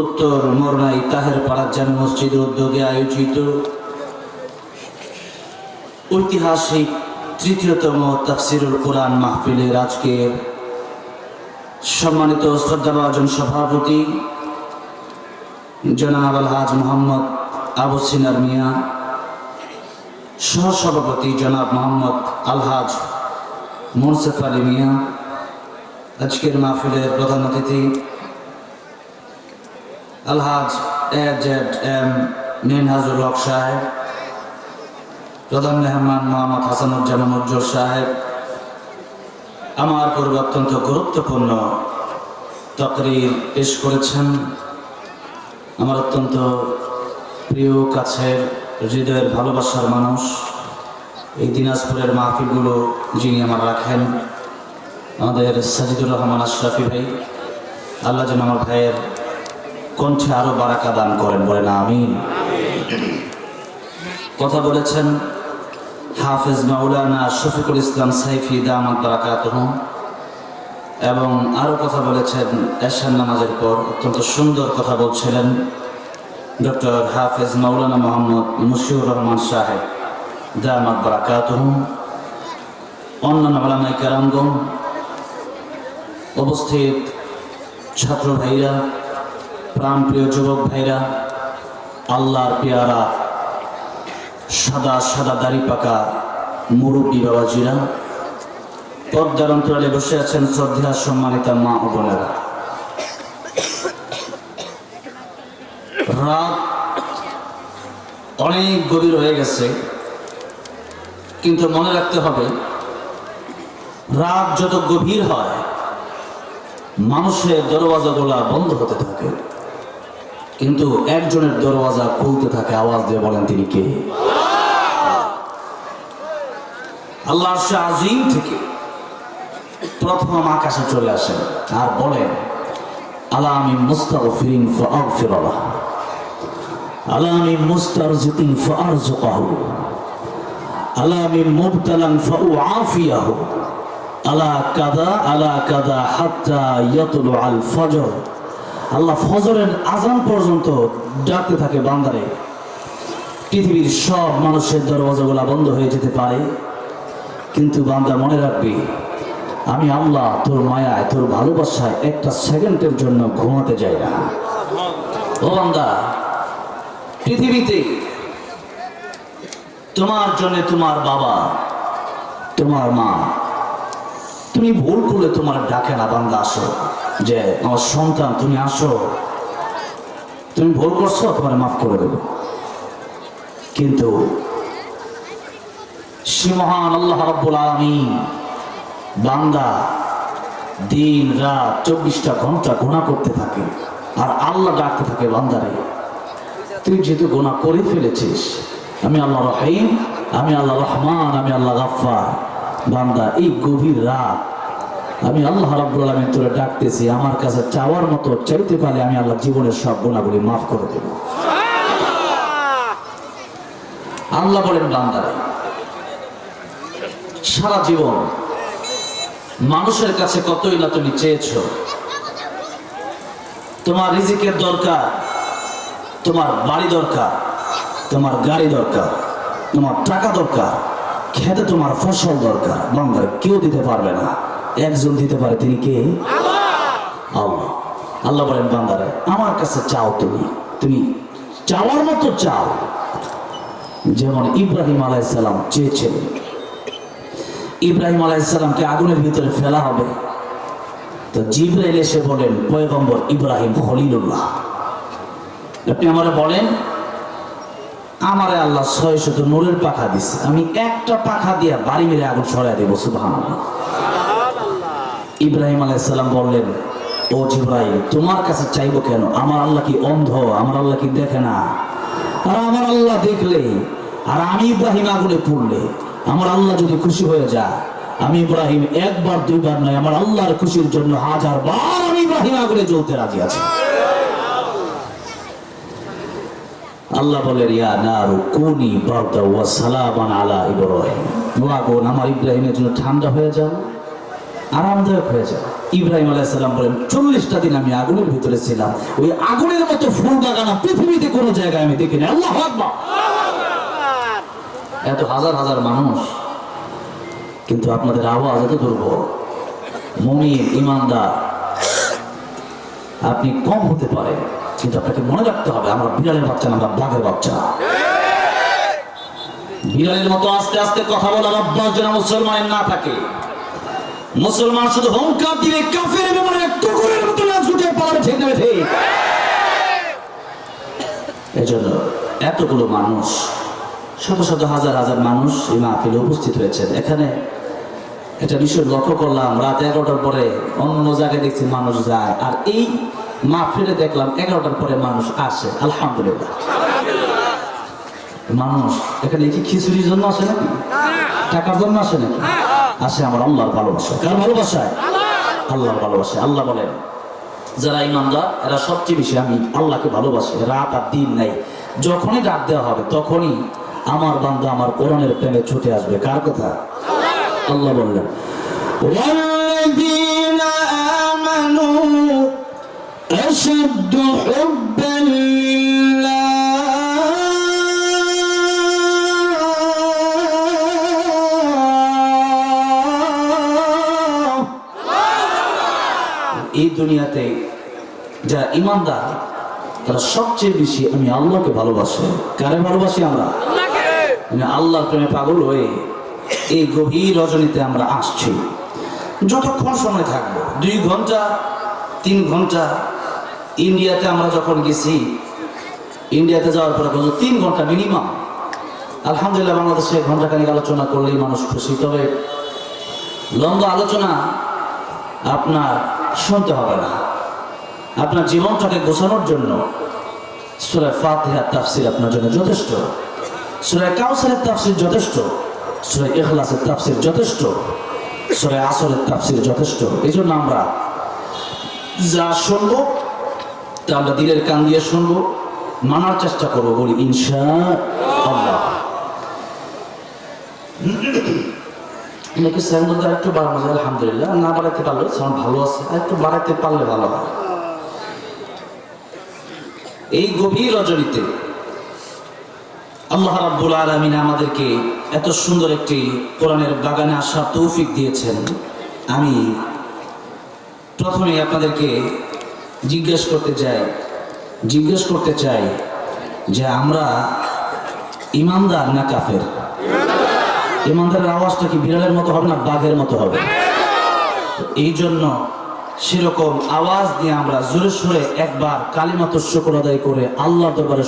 উত্তর মোরনাই তাহের পাড়া জামে মসজিদের উদ্যোগে আয়োজিত ঐতিহাসিক তৃতীয়তম তাফসিরুল কোরআন মাহফিলের আজকের সম্মানিত শ্রদ্ধাভাজন সভাপতি জনাব আলহাজ মোহাম্মদ আবু সিনার মিয়া, সহসভাপতি জনাব মোহাম্মদ আলহাজ মুনসেফ আলী মিয়া, আজকের মাহফিলের প্রধান অতিথি আলহাজ AZM মিনহাজুল হক সাহেব, প্রধান মেহমান মোহাম্মদ হাসানুজ্জামান উজ্জ্বল সাহেব, আমার পূর্বে অত্যন্ত গুরুত্বপূর্ণ তকরির পেশ করেছেন আমার অত্যন্ত প্রিয় কাছের হৃদয়ের ভালোবাসার মানুষ, এই দিনাজপুরের মাহফিলগুলো যিনি আমার রাখেন, আমাদের সাজিদুর রহমান আশরাফি ভাই। আল্লাহ যেন আমার ভাইয়ের কণ্ঠে আরো বারাকা দান করেন, বলেন আমিন। কথা বলেছেন হাফেজ মাওলানা শফিকুল ইসলাম সাইফি দামাত বারাকাতুহু, এবং আরো কথা বলেছেন এশার নামাজের পর অত্যন্ত সুন্দর কথা বলছিলেন ডক্টর হাফেজ মাওলানা মোহাম্মদ মুশিউর রহমান সাহেব দামাত বারাকাতুহু। অন্যান্য উলামায়ে কেরামগণ, উপস্থিত ছাত্র ভাইরা, প্রাণপ্রিয় যুবক ভাইরা, আল্লাহর পেয়ারা সাদা সাদা দাড়ি পাকা মুরব্বী বাবাজিরা, পর্দার অন্তরালে বসে আছেন শ্রদ্ধা সম্মানিতা মা ও বোনেরা, রাত অনেক গভীর হয়ে গেছে, কিন্তু মনে রাখতে হবে রাত যত গভীর হয় মানুষের দরওয়াজাগুলা বন্ধ হতে থাকে, কিন্তু একজনের দরওয়াজা খুলতে থাকে। আওয়াজ দিয়ে বলেন তিনি কে? আল্লাহ আরশে আজিম থেকে প্রথম আকাশে চলে আসেন আর বলেন, আলা আমি মুস্তাগফিরিন ফাগফিরালাহ, আলা আমি মুস্তারজিকিন ফারজুকাহু, আলা আমি মুবতালান ফাউআফিয়াহু, আলা কাদা হাত্তা ইয়াতুলু আল ফজর। আল্লাহ ফজরের আজান পর্যন্ত ডাকতে থাকে বান্দারে। পৃথিবীর সব মানুষের দরওয়াজাগুলো বন্ধ হয়ে যেতে পারে, কিন্তু বান্দা মনে রাখবি, আমি আল্লাহ তোর মায়ায়, তোর ভালোবাসায় একটা সেকেন্ডের জন্য ঘুমাতে যাই না। ও বান্দা, পৃথিবীতে তোমার জন্য তোমার বাবা, তোমার মা, তুমি ভুল করলে তোমার ডাকে না, বান্দা আসো, যে আমার সন্তান তুমি আসো, তুমি ভুল করছো, তোমার মাফ করে দেব। কিন্তু সে মহান আল্লাহ রাব্বুল আলামিন বান্দা দিন রাত 24টা ঘন্টা গুনাহ করতে থাকে, আর আল্লাহ ডাকতে থাকে, বান্দারে তুই যেহেতু গুনাহ করে ফেলেছিস, আমি আল্লাহ রহিম, আমি আল্লাহ রহমান, আমি আল্লাহ গাফফার, বান্দা এই গভীর রাত আমি আল্লাহ রাব্বুল আলামিন তোরে ডাকতেছি, আমার কাছে চাওয়ার মতো চাইতে পারলে আমি আল্লাহ জীবনের সব গুনাহগুলি মাফ করে দেব। আল্লাহ বলেন, বান্দারে সারা জীবন মানুষের কাছে কতই না তুমি চেয়েছো, তোমার রিজিকের দরকার, তোমার বাড়ি দরকার, তোমার গাড়ি দরকার, তোমার টাকা দরকার, খেতে তোমার ফসল দরকার, বান্দারে কেউ দিতে পারবে না, একজন দিতে পারে, তিনি কে? আল্লাহ। আল্লাহ বলেন, বান্দারে আমার কাছে চাও, তুমি চাওয়ার মতো চাও। যেমন ইব্রাহিম আলাইহিস সালাম চেয়েছিলেন, ইব্রাহিম আলাইহিস সালামকে আগুনের ভিতরে ফেলা হবে, তো জিবরাইল এসে বলেন, পয়গম্বর ইব্রাহিম খলিলুল্লাহ, আপনি আমারে বলেন, আমারে আল্লাহ 600 নূরের পাখা দিছে, আমি একটা পাখা দিয়া বাড়ি মেরে আগুন সরাই দেব। সুবহানাল্লাহ। ইব্রাহিম আলাইহিস সালাম বললেন, ও জিবরাইল, তোমার কাছে চাইবো কেন? আমার আল্লাহ কি অন্ধ? আমার আল্লাহ কি দেখে না? আর আমার আল্লাহ দেখলে, আর আমি ইব্রাহিম আগুনে পড়লে, আমার আল্লাহ যদি খুশি হয়ে যায়, আমি ইব্রাহিম একবার দুইবার নয়, আমার আল্লাহর খুশির জন্য 1000 বার আমি ইব্রাহিম আগুনে জ্বলতে রাজি আছি। আল্লাহ বলেন, ইয়া নারু কুনি বারদান ওয়া সালামান আলা ইব্রাহিম, আগুন আমার ইব্রাহিমের জন্য ঠান্ডা হয়ে যাও, আরামদায়ক হয়ে যায়। ইব্রাহিম আলাইহিস সালাম বলেন 40টা দিন আমি আগুনের ভিতরে ছিলাম, ওই আগুনের মতো ফুল বাগান পৃথিবীতে কোনো জায়গায় আমি দেখিনি। আল্লাহু আকবার। এত হাজার হাজার মানুষ, কিন্তু আপনাদের আওয়াজ এত দুর্বল। মুমিন ইমানদার আপনি কম হতে পারে, কিন্তু আপনাকে মনে রাখতে হবে আমরা বিড়ালের বাচ্চা না, আমরা বাঘের বাচ্চা। বিড়ালের মতো আস্তে আস্তে কথা বলার অভ্যাস যেন মুসলমানের না থাকে। মুসলমান শুধু হুঙ্কার দিলে কাফের বিমানের কুকুরের মতো না ছুটে পালাবে, ঠিক না ঠিক? এজন্য এতগুলো মানুষ, শত শত হাজার হাজার মানুষ এই মাহফিলে উপস্থিত হয়েছেন। এখানে একটা বিষয় লক্ষ্য করলাম, রাত 11টার পরে অন্য জায়গায় দেখছি মানুষ যায়, আর এই মাহফিলে দেখলাম 11টার পরে মানুষ আসে। আলহামদুলিল্লাহ। মানুষ এখানে কি খিচুড়ির জন্য আসে নাকি, টাকার জন্য আসে নাকি? আসে আমার আল্লাহর ভালোবাসা। কার ভালোবাসায়? আল্লাহর ভালোবাসা। আল্লাহ বলেন যারা ইমানদার এরা সবচেয়ে বেশি আমি আল্লাহকে ভালোবাসে। রাত আর দিন নাই, যখনই ডাক দেওয়া হবে তখনই আমার বান্দা আমার কোরআনের প্রেমে ছুটে আসবে। কার কথা? আল্লাহ বললেন ওয়াল্লাযীনা আমানু আশাদ্দু হুব্বান লিল্লাহ। এই দুনিয়াতে যারা ইমানদার তারা সবচেয়ে বেশি আমি আল্লাহকে ভালোবাসে। কারে ভালোবাসি আমরা? আমি আল্লাহর প্রেমে পাগল হয়ে এই গভীর রজনীতে আমরা আসছি। যতক্ষণ সময় থাকবো, 2 ঘন্টা 3 ঘন্টা। ইন্ডিয়াতে আমরা যখন গেছি, ইন্ডিয়াতে যাওয়ার পরে 3 ঘন্টা মিনিমাম। আলহামদুলিল্লাহ বাংলাদেশে ঘন্টাখানিক আলোচনা করলেই মানুষ খুশি। তবে লম্বা আলোচনা আপনার শুনতে হবে না। আপনার জীবনটাকে গোছানোর জন্য সূরা ফাতিহার তাফসীর আপনার জন্য যথেষ্ট, সূরা কাউসারের তাফসীর যথেষ্ট, সূরা ইখলাসের তাফসীর যথেষ্ট, সূরা আসরের তাফসীর যথেষ্ট। এই জন্য আমরা যা শুনবো তা আমরা দিলের কান দিয়ে শুনবো, মানার চেষ্টা করবো। বলি ইনশাআল্লাহ। নাকি সাউন্ডটা একটু বাড়ানো যায়? আলহামদুলিল্লাহ। না বাড়াতে পারলে সাউন্ড ভালো আছে, একটু বাড়াতে পারলে ভালো হয়। এই গভীর রজনীতে আল্লাহ রাব্বুল আলামিন আমাদেরকে এত সুন্দর একটি কোরআনের বাগানে আসার তৌফিক দিয়েছেন। আমি প্রথমে আপনাদেরকে জিজ্ঞেস করতে চাই যে আমরা ইমানদার না কাফের? ইমানদারের আওয়াজটা কি বিড়ালের মতো হবে না বাঘের মতো হবে? এই জন্য সেরকম আওয়াজ দিয়ে আমরা জোরে সোরে একবার কালিমাতুশ শুকর আদায় করে আল্লাহর দরবারে